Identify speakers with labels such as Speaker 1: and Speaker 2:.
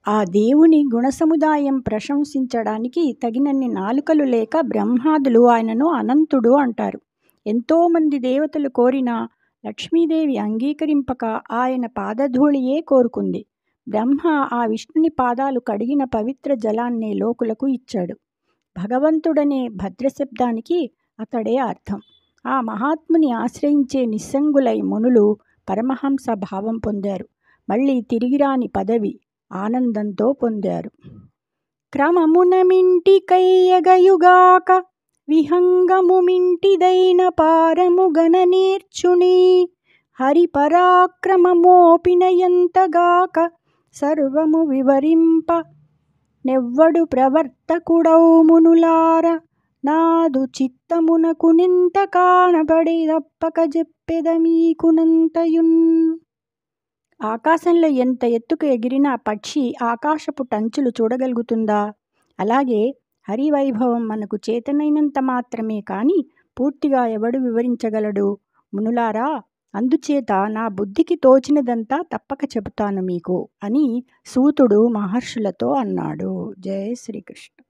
Speaker 1: ఆ దేవుని గుణసముదాయం ప్రశంసించడానికి తగినన్ని నాలుకలు లేక బ్రహ్మాదులు ఆయనను అనంతుడు అంటారు. ఎంతోమంది దేవతలు కోరినా లక్ష్మీదేవి అంగీకరింపక ఆయన పాదధూళియే కోరుకుంది. బ్రహ్మ ఆ విష్ణుని పాదాలు కడిగిన పవిత్ర జలాన్నే లోకులకు ఇచ్చాడు. భగవంతుడనే భద్రశబ్దానికి అతడే అర్థం. ఆ మహాత్ముని ఆశ్రయించే నిస్సంగులై మునులు పరమహంస భావం పొందారు. మళ్ళీ తిరిగిరాని పదవి ఆనందంతో పొందారు. క్రమమున మింటికయ్యగయుగాక విహంగము మింటిదైన పారము గణనేర్చుని హరిపరాక్రమమోపినయంతగాక సర్వము వివరింప నెవ్వడు ప్రవర్తకుడౌ మునులార నాదు చిత్తమునకు నింత కానబడి తప్పక చెప్పెద మీకునంతయున్. ఆకాశంలో ఎంత ఎత్తుకు ఎగిరినా పక్షి ఆకాశపు టంచులు చూడగలుగుతుందా? అలాగే హరివైభవం మనకు చేతనైనంత మాత్రమే కాని పూర్తిగా ఎవడు వివరించగలడు? మునులారా, అందుచేత నా బుద్ధికి తోచినదంతా తప్పక చెబుతాను మీకు అని సూతుడు మహర్షులతో అన్నాడు. జయ శ్రీకృష్ణ.